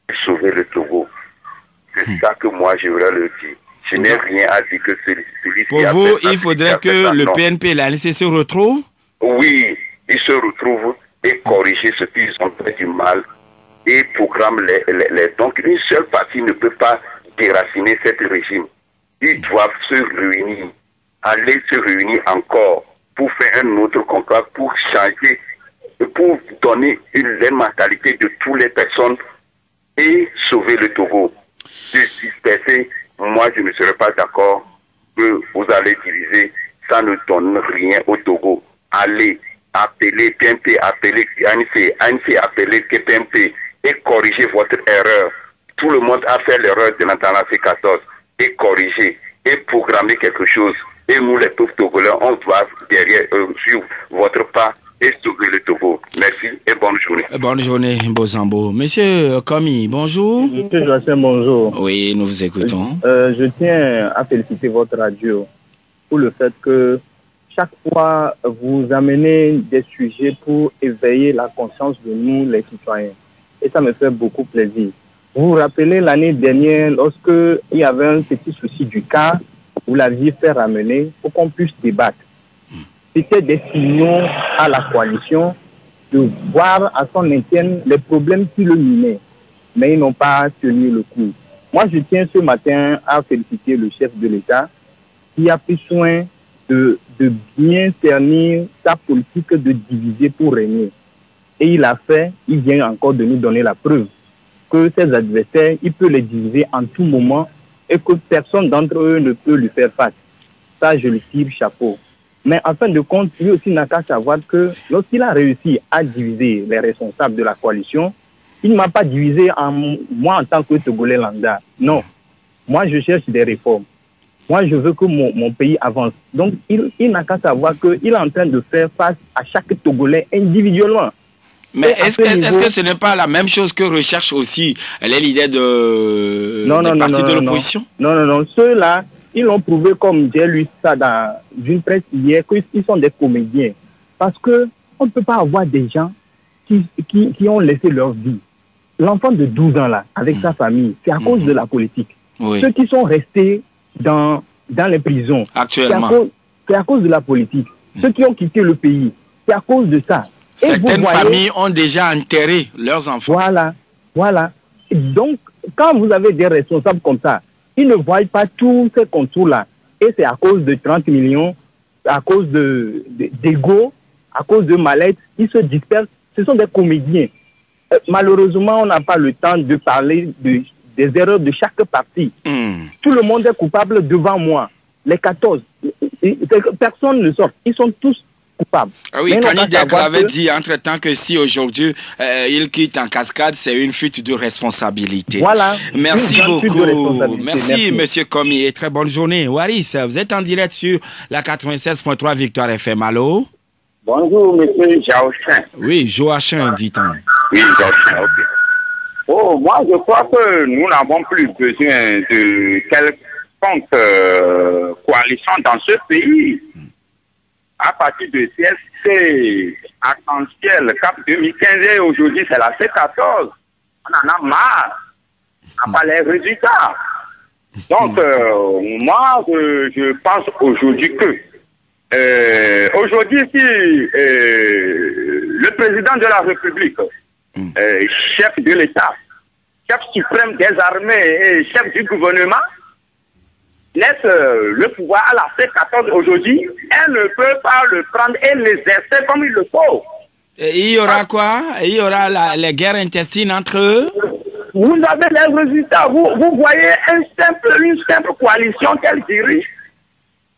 et sauver le Togo. C'est ça que moi, je voudrais le dire. Je n'ai rien à dire que celui-ci. Pour vous, il faudrait que le PNP et l'ANC se retrouvent? Oui, ils se retrouvent et corriger ce qu'ils ont fait du mal et programment les... Donc, une seule partie ne peut pas déraciner ce régime. Ils doivent se réunir, aller se réunir encore pour faire un autre contrat, pour changer, pour donner une mentalité de toutes les personnes et sauver le Togo. De disperser, moi je ne serais pas d'accord que vous allez diviser, ça ne donne rien au Togo. Allez, appelez PNP, appelez ANC, appelez PNP et corrigez votre erreur. Tout le monde a fait l'erreur de l'entendre C14. Et corriger, et programmer quelque chose. Et nous, les peuples togolais, on doit derrière suivre votre pas et sauver le Togo. Merci et bonne journée. Bonne journée, Bozambo. Monsieur Komi, bonjour. Monsieur Joachim, bonjour. Oui, nous vous écoutons. Je tiens à féliciter votre radio pour le fait que chaque fois vous amenez des sujets pour éveiller la conscience de nous, les citoyens. Et ça me fait beaucoup plaisir. Vous vous rappelez l'année dernière, lorsque il y avait un petit souci du cas, vous l'aviez fait ramener pour qu'on puisse débattre. C'était des signaux à la coalition de voir à son interne les problèmes qui le minaient. Mais ils n'ont pas tenu le coup. Moi, je tiens ce matin à féliciter le chef de l'État qui a pris soin de bien cernir sa politique de diviser pour régner. Et il a fait, il vient encore de nous donner la preuve que ses adversaires, il peut les diviser en tout moment et que personne d'entre eux ne peut lui faire face. Ça, je le tire chapeau. Mais en fin de compte, lui aussi n'a qu'à savoir que lorsqu'il a réussi à diviser les responsables de la coalition, il ne m'a pas divisé moi en tant que Togolais lambda. Non. Moi, je cherche des réformes. Moi, je veux que mon pays avance. Donc, il n'a qu'à savoir qu'il est en train de faire face à chaque Togolais individuellement. Mais est-ce que ce n'est pas la même chose que recherchent aussi les leaders des partis de l'opposition? Non. Ceux-là, ils l'ont prouvé, comme j'ai lu ça dans une presse hier, qu'ils sont des comédiens. Parce qu'on ne peut pas avoir des gens qui ont laissé leur vie. L'enfant de 12 ans, là, avec sa famille, c'est à cause de la politique. Oui. Ceux qui sont restés dans les prisons, actuellement, c'est à cause de la politique. Ceux qui ont quitté le pays, c'est à cause de ça. Certaines familles ont déjà enterré leurs enfants. Voilà. Et donc, quand vous avez des responsables comme ça, ils ne voient pas tous ces contours-là. Et c'est à cause de 30 millions, à cause d'ego, à cause de mallettes, ils se dispersent. Ce sont des comédiens. Malheureusement, on n'a pas le temps de parler des erreurs de chaque parti. Tout le monde est coupable devant moi. Les 14. Personne ne sort. Ils sont tous coupables. Ah oui, Kani Diak avait dit entre-temps que si aujourd'hui il quitte en cascade, c'est une fuite de responsabilité. Voilà. Merci beaucoup. Merci, monsieur Komi, et très bonne journée. Waris, vous êtes en direct sur la 96.3 Victoire FM. Allô? Bonjour, monsieur Joachim. Oui, Joachim, dit-on. Oui, Joachim, ok. Oh, moi, je crois que nous n'avons plus besoin de quelconque coalition dans ce pays. À partir de CSC, Arc-en-Ciel, Cap 2015, et aujourd'hui, c'est la C14. On en a marre. On n'a pas les résultats. Donc, moi, je pense aujourd'hui que aujourd'hui, si le président de la République, chef de l'État, chef suprême des armées et chef du gouvernement, laisse le pouvoir à la C14 aujourd'hui, elle ne peut pas le prendre et l'exercer comme il le faut. Et il y aura quoi? Il y aura les guerres intestines entre eux? Vous avez les résultats. Vous voyez une simple coalition qu'elle dirige.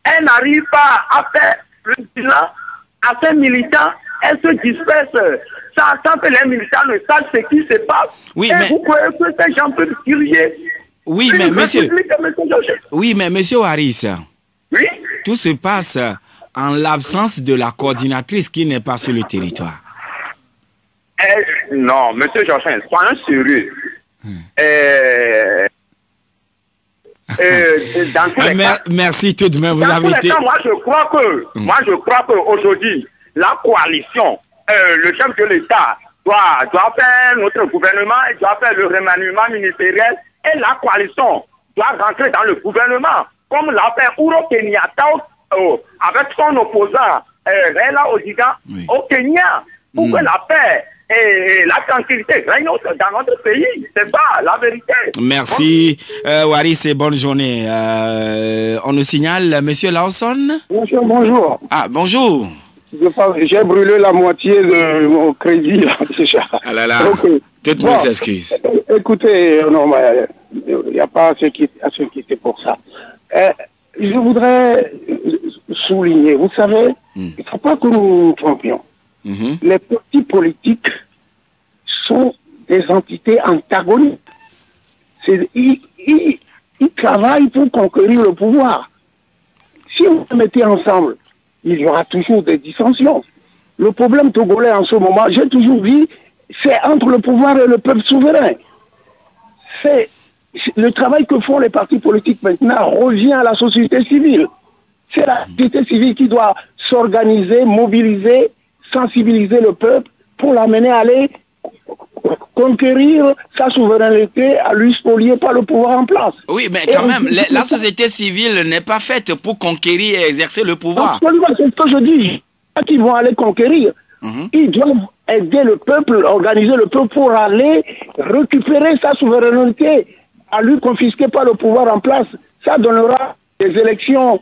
Elle n'arrive pas à faire le bilan à ses militants. Elle se disperse sans que les militants ne sachent ce qui se passe. Oui, mais vous croyez que ces gens peuvent diriger? Oui, mais monsieur Waris, oui? Tout se passe en l'absence de la coordinatrice qui n'est pas sur le territoire. Non, monsieur Joachim, soyons sérieux. Merci tout de même, vous avez été... Moi, je crois que aujourd'hui, la coalition, le chef de l'État doit faire notre gouvernement, il doit faire le remaniement ministériel, et la coalition doit rentrer dans le gouvernement, comme l'a fait Uhuru Kenyatta avec son opposant Raila Odinga au Kenya, pour que la paix et la tranquillité règnent dans notre pays. C'est ça, la vérité. Merci, Waris, et bonne journée. On nous signale, monsieur Lawson. Monsieur, bonjour. Ah, bonjour. J'ai brûlé la moitié de mon crédit, là, déjà. Ah là là, okay. Toutes mes excuses. Écoutez, non, il n'y a pas à s'inquiéter pour ça. Je voudrais souligner, vous savez, il ne faut pas que nous nous trompions. Les partis politiques sont des entités antagoniques. Ils travaillent pour conquérir le pouvoir. Si vous les mettez ensemble, il y aura toujours des dissensions. le problème togolais en ce moment, j'ai toujours dit, c'est entre le pouvoir et le peuple souverain. C'est le travail que font les partis politiques maintenant revient à la société civile. C'est la société civile qui doit s'organiser, mobiliser, sensibiliser le peuple pour l'amener à aller conquérir sa souveraineté, à lui spolier par le pouvoir en place. Oui, mais quand même, la société civile n'est pas faite pour conquérir et exercer le pouvoir. Absolument, c'est ce que je dis. Qui vont aller conquérir. Ils doivent aider le peuple, organiser le peuple pour aller récupérer sa souveraineté, à lui confisquer par le pouvoir en place. Ça donnera des élections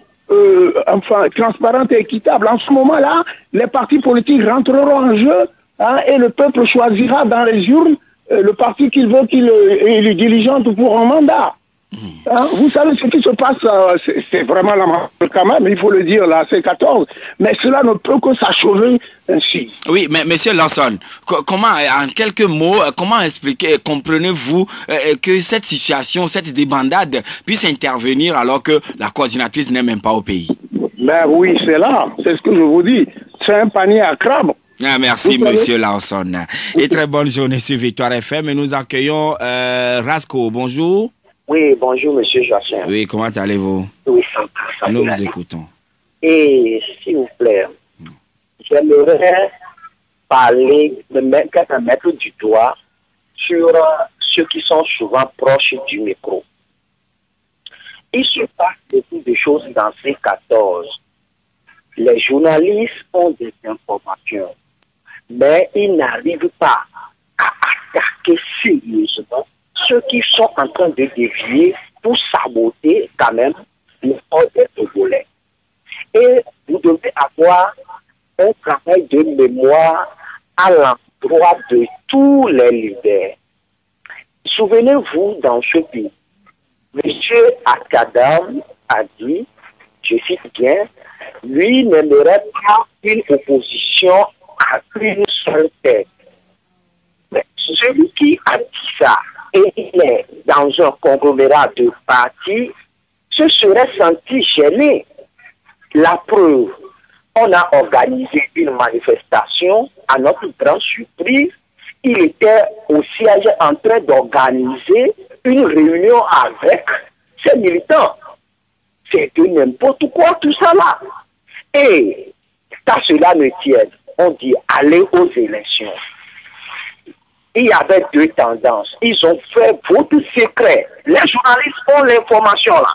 transparentes et équitables. En ce moment-là, les partis politiques rentreront en jeu et le peuple choisira dans les urnes le parti qu'il veut qu'il le diligente pour un mandat. Vous savez ce qui se passe, c'est vraiment la mort quand même, il faut le dire, la C14, mais cela ne peut que s'achever ainsi. Oui, mais monsieur Lawson, comment, en quelques mots, comment expliquer, comprenez-vous que cette situation, cette débandade puisse intervenir alors que la coordinatrice n'est même pas au pays? Ben oui, c'est là, c'est ce que je vous dis, c'est un panier à crabes. Ah, merci, monsieur Lawson. Et très bonne journée sur Victoire FM. Et nous accueillons Rasco. Bonjour. Oui, bonjour, monsieur Joachim. Oui, comment allez-vous? Oui, ça nous vous écoutons. Et s'il vous plaît, j'aimerais parler, mettre du doigt sur ceux qui sont souvent proches du micro. Il se passe beaucoup de choses dans ces 14. Les journalistes ont des informations, mais ils n'arrivent pas à attaquer sérieusement ceux qui sont en train de dévier pour saboter quand même l'effort des Togolais. Et vous devez avoir un travail de mémoire à l'endroit de tous les leaders. Souvenez-vous, dans ce pays, M. Akadam a dit, je cite bien, lui n'aimerait pas une opposition à une seule tête. Mais celui qui a dit ça, et il est dans un conglomérat de partis, se serait senti gêné. La preuve, on a organisé une manifestation, à notre grande surprise, il était au siège en train d'organiser une réunion avec ses militants. C'est de n'importe quoi tout ça là. Et quand cela ne tienne, on dit aller aux élections. Il y avait deux tendances. Ils ont fait vote secret. Les journalistes ont l'information là.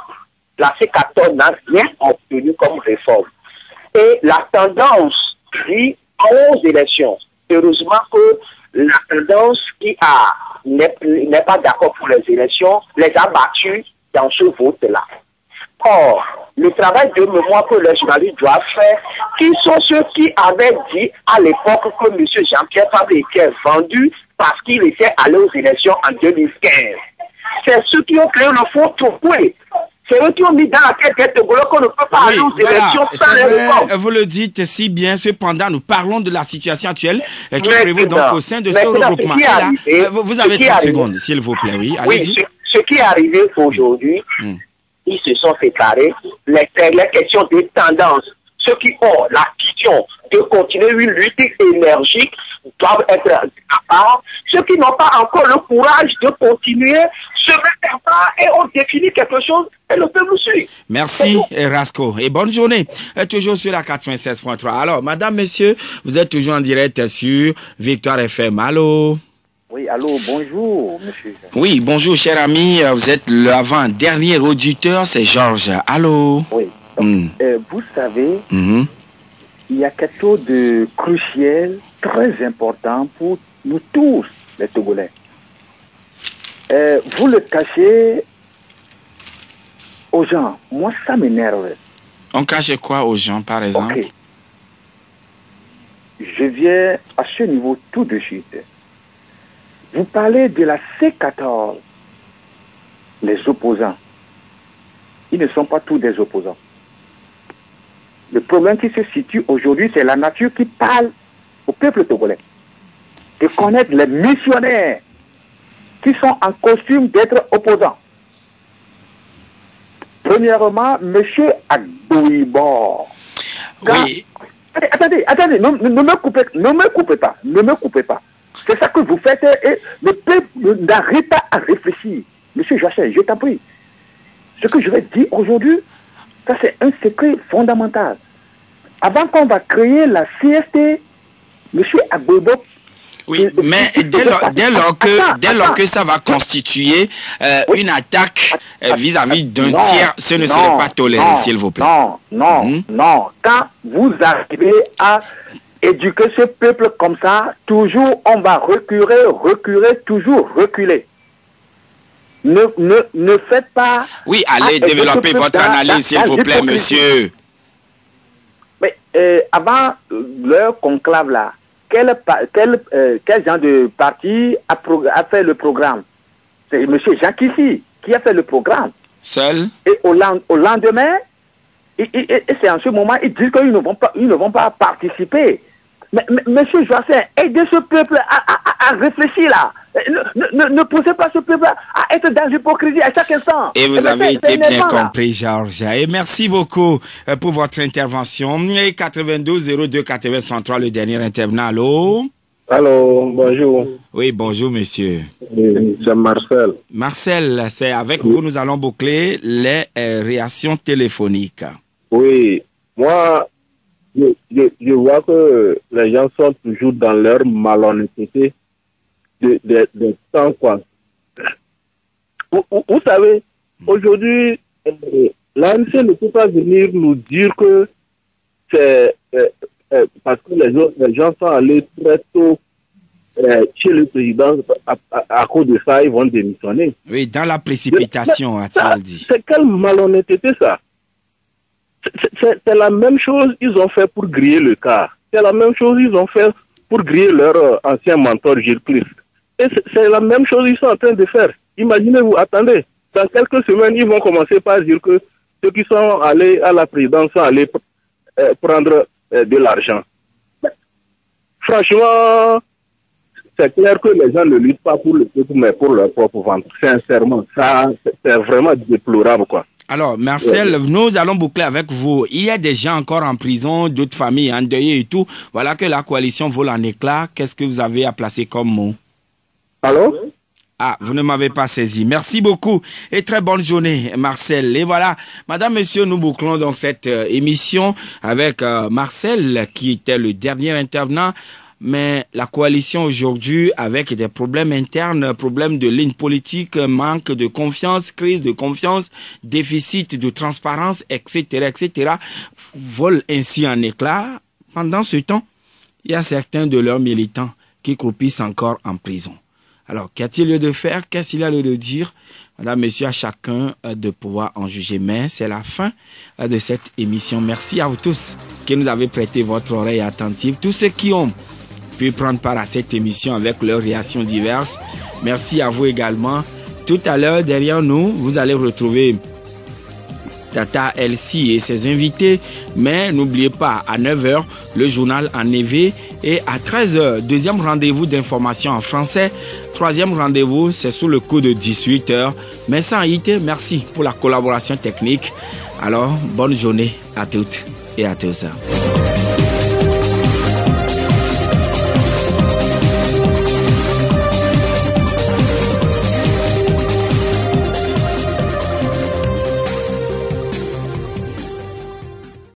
La C14 n'a rien obtenu comme réforme. Et la tendance dit aux élections. Heureusement que la tendance qui n'est pas d'accord pour les élections les a battus dans ce vote-là. Or, le travail de mémoire que les journalistes doivent faire, qui sont ceux qui avaient dit à l'époque que M. Jean-Pierre Fabre était vendu parce qu'il était allé aux élections en 2015. C'est ceux qui ont créé le fonds Tourkoué. C'est eux qui ont mis dans la tête des Togolais qu'on ne peut pas aller aux élections sans les réformes. Vous le dites si bien, cependant, nous parlons de la situation actuelle qui prévaut donc au sein de ce regroupement. Vous avez 30 secondes, s'il vous plaît, oui. Oui, ce qui est arrivé aujourd'hui, ils se sont séparés. Les questions de tendance, ceux qui ont la vision de continuer une lutte énergique doivent être à part. Ceux qui n'ont pas encore le courage de continuer se mettent à part et ont défini quelque chose et le peuple suit. Merci Rasco et bonne journée. Toujours sur la 96.3. Alors, madame, messieurs, vous êtes toujours en direct sur Victoire FM. Allô? Oui, allô, bonjour, monsieur. Oui, bonjour, cher ami. Vous êtes l'avant-dernier auditeur, c'est Georges. Allô? Oui. Donc, vous savez, il y a quelque chose de crucial, très important pour nous tous, les Togolais. Vous le cachez aux gens. Moi, ça m'énerve. On cache quoi aux gens, par exemple? Ok. Je viens à ce niveau tout de suite. Vous parlez de la C14. Les opposants. Ils ne sont pas tous des opposants. Le problème qui se situe aujourd'hui, c'est la nature qui parle au peuple togolais. De connaître les missionnaires qui sont en costume d'être opposants. Premièrement, M. Agboibor. Oui. Attendez, ne me coupez pas. C'est ça que vous faites et le peuple n'arrête pas à réfléchir. Monsieur Joachim, je t'en prie. Ce que je vais dire aujourd'hui, ça c'est un secret fondamental. Avant qu'on va créer la CST, monsieur Agbobo. Oui, mais dès lors que ça va constituer une attaque vis-à-vis d'un tiers, ce ne serait pas toléré, s'il vous plaît. Non. Quand vous arrivez à éduquer ce peuple comme ça, toujours on va reculer, toujours reculer. Ne faites pas... Oui, allez développer votre analyse, s'il vous plaît, monsieur. Mais avant leur conclave là, quel genre de parti a fait le programme? C'est M. Jean Kissi qui a fait le programme. Seul? Et au lendemain, et c'est en ce moment, ils disent qu'ils ne vont pas participer. Mais monsieur Joachim, aidez ce peuple à réfléchir là. Ne poussez pas ce peuple à être dans l'hypocrisie à chaque instant. Et vous avez été bien compris, Georges. Et merci beaucoup pour votre intervention. Et 92 02 80 63, le dernier intervenant. Allô? Allô, bonjour. Oui, bonjour, monsieur. C'est Marcel. Marcel, c'est avec vous, nous allons boucler les réactions téléphoniques. Oui, moi, je vois que les gens sont toujours dans leur malhonnêteté de temps, quoi. Vous savez, aujourd'hui, l'ANC ne peut pas venir nous dire que c'est parce que les gens sont allés très tôt chez le président, à cause de ça, ils vont démissionner. Oui, dans la précipitation, a-t-il dit. C'est quelle malhonnêteté, ça? C'est la même chose qu'ils ont fait pour griller le cas. C'est la même chose qu'ils ont fait pour griller leur ancien mentor Gilles Christ. Et c'est la même chose qu'ils sont en train de faire. Imaginez-vous, attendez, dans quelques semaines, ils vont commencer par dire que ceux qui sont allés à la présidence sont allés prendre de l'argent. Franchement, c'est clair que les gens ne luttent pas pour le peuple, mais pour leur propre ventre. Sincèrement, ça, c'est vraiment déplorable, quoi. Alors, Marcel, nous allons boucler avec vous. Il y a des gens encore en prison, d'autres familles endeuillées et tout. Voilà que la coalition vole en éclats. Qu'est-ce que vous avez à placer comme mot? Allô? Ah, vous ne m'avez pas saisi. Merci beaucoup et très bonne journée, Marcel. Et voilà, madame, monsieur, nous bouclons donc cette émission avec Marcel, qui était le dernier intervenant. Mais la coalition aujourd'hui, avec des problèmes internes, problèmes de ligne politique, manque de confiance, crise de confiance, déficit de transparence, etc., vole ainsi en éclats. Pendant ce temps, il y a certains de leurs militants qui croupissent encore en prison. Alors, qu'a-t-il lieu de faire? Qu'est-ce qu'il a lieu de dire? Madame, monsieur, à chacun de pouvoir en juger. Mais c'est la fin de cette émission. Merci à vous tous qui nous avez prêté votre oreille attentive. Tous ceux qui ont pu prendre part à cette émission avec leurs réactions diverses. Merci à vous également. Tout à l'heure, derrière nous, vous allez retrouver Tata Elsie et ses invités. Mais n'oubliez pas, à 9h, le journal en EV. Et à 13h, deuxième rendez-vous d'information en français. Troisième rendez-vous, c'est sous le coup de 18h. Mais sans IT, merci pour la collaboration technique. Alors, bonne journée à toutes et à tous.